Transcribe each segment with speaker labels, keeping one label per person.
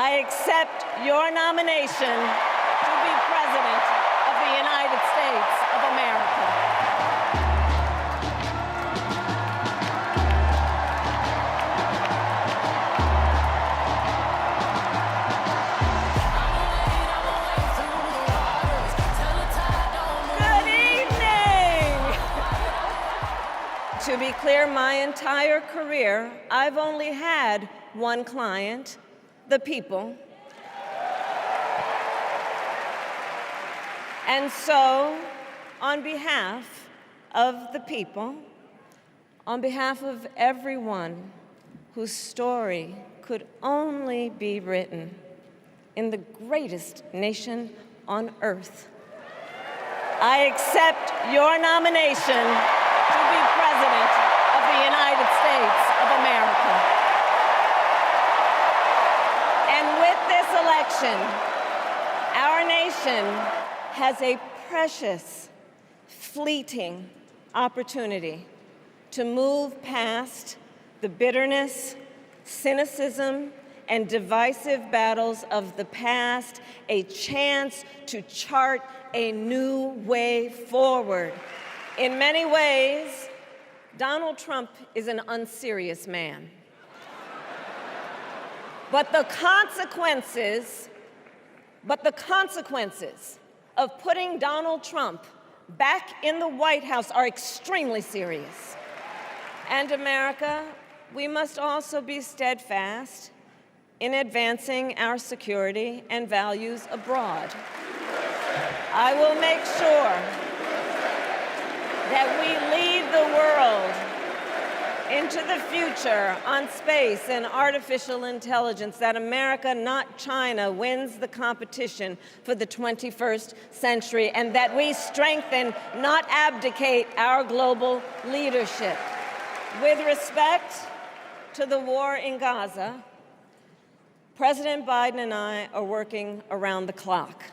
Speaker 1: I accept your nomination to be President of the United States of America. Good evening. To be clear, my entire career, I've only had one client, the people. And so, on behalf of the people, on behalf of everyone whose story could only be written in the greatest nation on earth, I accept your nomination to be President of the United States of America. And with this election, our nation has a precious, fleeting opportunity to move past the bitterness, cynicism, and divisive battles of the past, a chance to chart a new way forward. In many ways, Donald Trump is an unserious man. But the consequences of putting Donald Trump back in the White House are extremely serious. And America, we must also be steadfast in advancing our security and values abroad. I will make sure that we lead the world into the future on space and artificial intelligence, that America, not China, wins the competition for the 21st century, and that we strengthen, not abdicate, our global leadership. With respect to the war in Gaza, President Biden and I are working around the clock,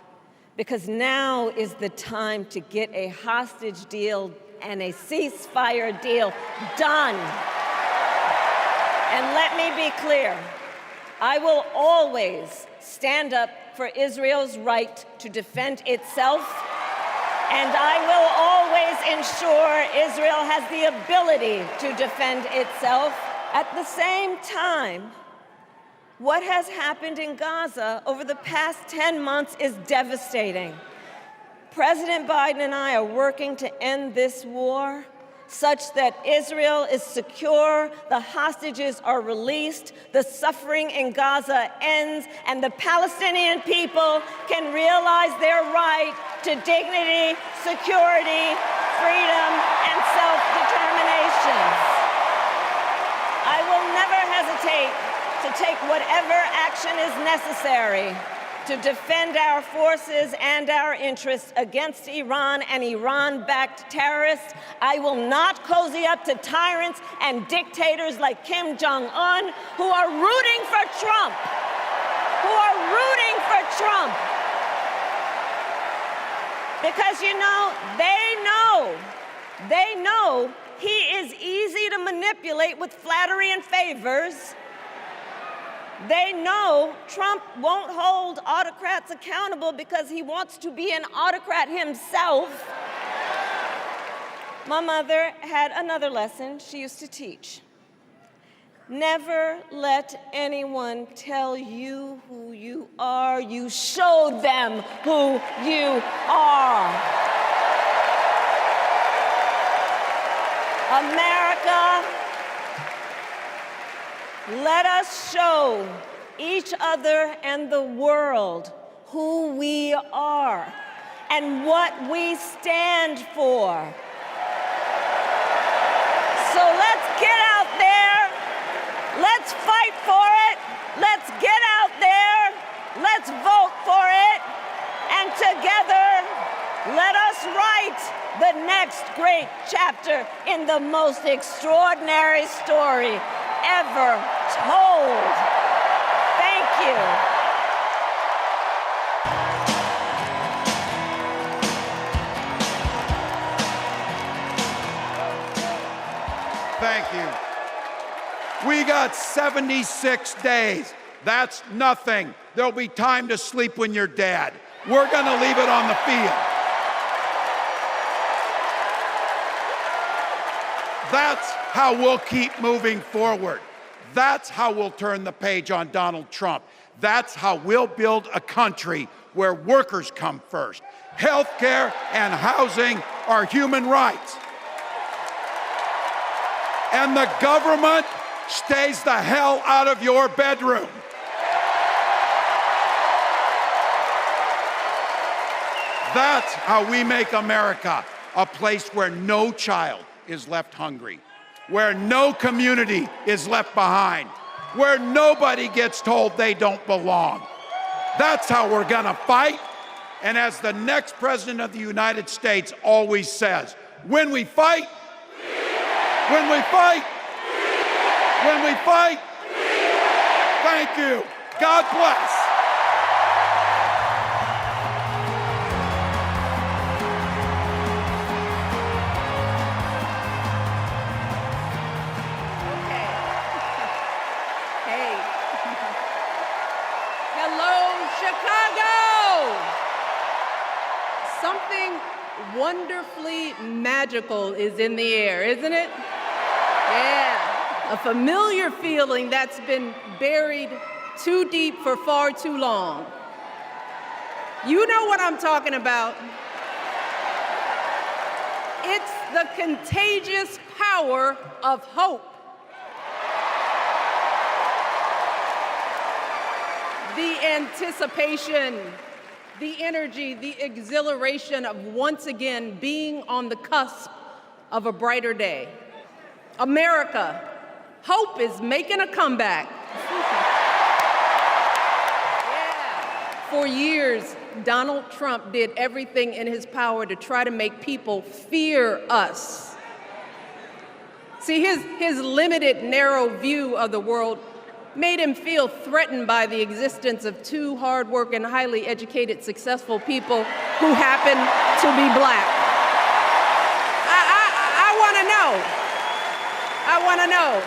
Speaker 1: because now is the time to get a hostage deal and a ceasefire deal done. And let me be clear, I will always stand up for Israel's right to defend itself, and I will always ensure Israel has the ability to defend itself. At the same time, what has happened in Gaza over the past 10 months is devastating. President Biden and I are working to end this war such that Israel is secure, the hostages are released, the suffering in Gaza ends, and the Palestinian people can realize their right to dignity, security, freedom, and self-determination. I will never hesitate to take whatever action is necessary to defend our forces and our interests against Iran and Iran-backed terrorists. I will not cozy up to tyrants and dictators like Kim Jong-un who are rooting for Trump, Because, you know, they know he is easy to manipulate with flattery and favors. They know Trump won't hold autocrats accountable because he wants to be an autocrat himself. My mother had another lesson she used to teach. Never let anyone tell you who you are. You show them who you are. America, let us show each other and the world who we are and what we stand for. So let's get out there, let's fight for it, let's get out there, let's vote for it, and together, let us write the next great chapter in the most extraordinary story ever told. Thank you.
Speaker 2: Thank you. We got 76 days. That's nothing. There'll be time to sleep when you're dead. We're going to leave it on the field. That's how we'll keep moving forward. That's how we'll turn the page on Donald Trump. That's how we'll build a country where workers come first. Health care and housing are human rights. And the government stays the hell out of your bedroom. That's how we make America a place where no child is left hungry, where no community is left behind, where nobody gets told they don't belong. That's how we're gonna fight. And as the next president of the United States always says, when we fight, when we fight, when we fight, thank you. God bless.
Speaker 3: Something wonderfully magical is in the air, isn't it? Yeah, a familiar feeling that's been buried too deep for far too long. You know what I'm talking about. It's the contagious power of hope. The anticipation, the energy, the exhilaration of once again being on the cusp of a brighter day. America, hope is making a comeback. Yeah. For years, Donald Trump did everything in his power to try to make people fear us. See, his limited, narrow view of the world made him feel threatened by the existence of two hard-working, highly educated, successful people who happen to be black. I want to know,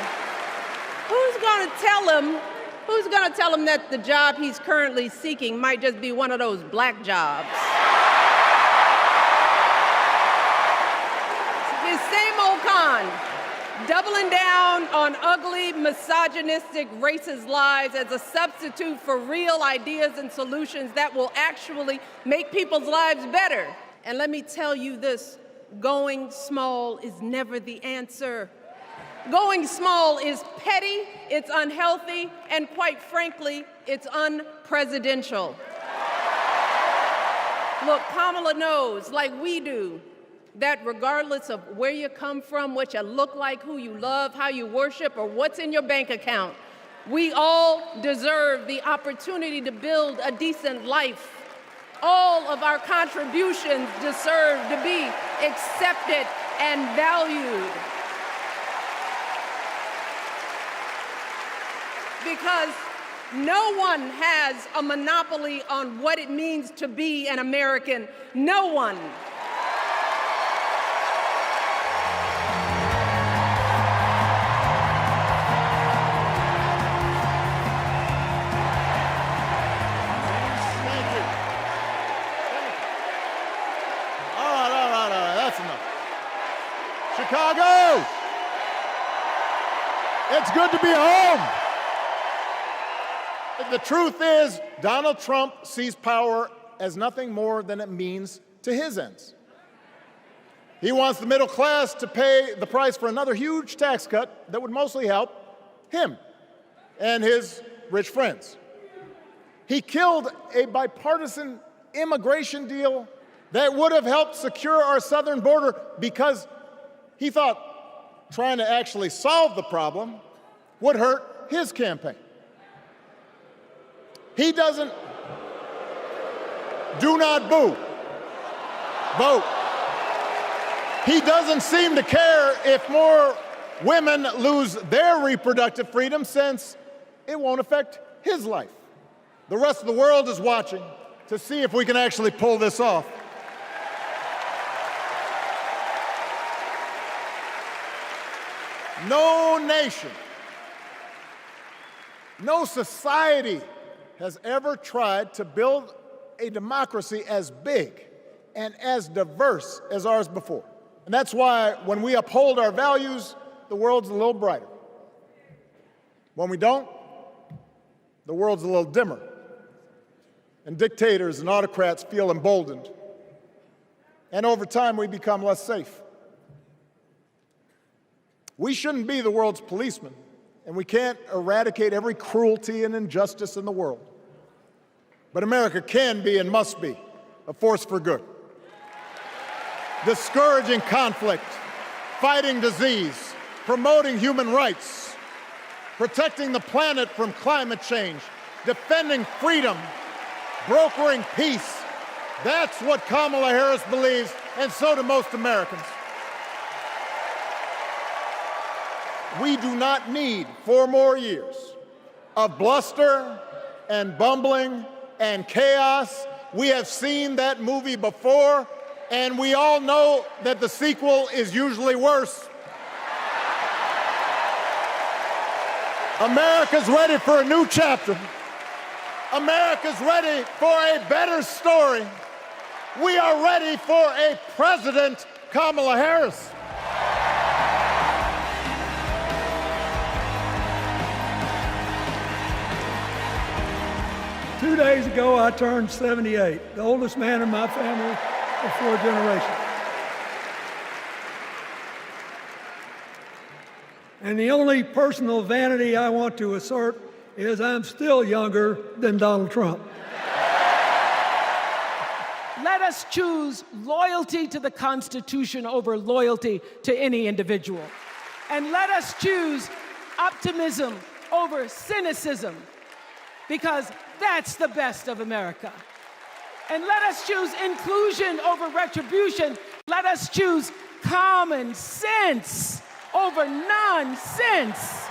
Speaker 3: who's going to tell him that the job he's currently seeking might just be one of those black jobs? His same old con. Doubling down on ugly, misogynistic, racist lies as a substitute for real ideas and solutions that will actually make people's lives better. And let me tell you this, going small is never the answer. Going small is petty, it's unhealthy, and quite frankly, it's unpresidential. Look, Kamala knows, like we do, that regardless of where you come from, what you look like, who you love, how you worship, or what's in your bank account, we all deserve the opportunity to build a decent life. All of our contributions deserve to be accepted and valued. Because no one has a monopoly on what it means to be an American. No one.
Speaker 4: Chicago! It's good to be home. The truth is, Donald Trump sees power as nothing more than it means to his ends. He wants the middle class to pay the price for another huge tax cut that would mostly help him and his rich friends. He killed a bipartisan immigration deal that would have helped secure our southern border because he thought trying to actually solve the problem would hurt his campaign. He doesn't, do not boo, vote. He doesn't seem to care if more women lose their reproductive freedom since it won't affect his life. The rest of the world is watching to see if we can actually pull this off. No society has ever tried to build a democracy as big and as diverse as ours before. And that's why when we uphold our values, the world's a little brighter. When we don't, the world's a little dimmer. And dictators and autocrats feel emboldened. And over time, we become less safe. We shouldn't be the world's policemen, and we can't eradicate every cruelty and injustice in the world. But America can be and must be a force for good. Discouraging conflict, fighting disease, promoting human rights, protecting the planet from climate change, defending freedom, brokering peace. That's what Kamala Harris believes, and so do most Americans. We do not need 4 more years of bluster and bumbling and chaos. We have seen that movie before, and we all know that the sequel is usually worse. America's ready for a new chapter. America's ready for a better story. We are ready for a President Kamala Harris.
Speaker 5: Two days ago, I turned 78, the oldest man in my family of 4 generations. And the only personal vanity I want to assert is I'm still younger than Donald Trump.
Speaker 6: Let us choose loyalty to the Constitution over loyalty to any individual. And let us choose optimism over cynicism, because that's the best of America. And let us choose inclusion over retribution. Let us choose common sense over nonsense.